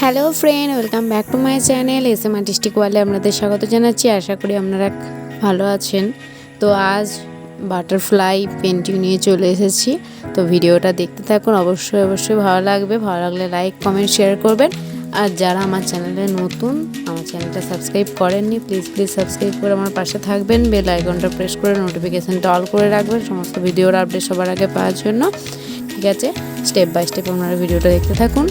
Hello friend, welcome back to my channel SM artistic ওয়ার্ল্ডে আপনাদের স্বাগত জানাচ্ছি। আশা করি আপনারা ভালো আছেন। তো আজ বাটারফ্লাই পেন্টিং নিয়ে চলে এসেছি। তো ভিডিওটা দেখতে থাকুন, অবশ্যই ভালো লাগবে। ভালো লাগলে লাইক কমেন্ট শেয়ার করবেন। আর যারা আমার চ্যানেলে নতুন, আমার চ্যানেলটা সাবস্ক্রাইব করেননি, প্লিজ সাবস্ক্রাইব করে আমার পাশে থাকবেন। বেল আইকনটা প্রেস করে নোটিফিকেশানটা অল করে রাখবেন সমস্ত ভিডিওর আপডেট সবার আগে পাওয়ার জন্য। ঠিক আছে, স্টেপ বাই স্টেপ আপনারা ভিডিওটা দেখতে থাকুন।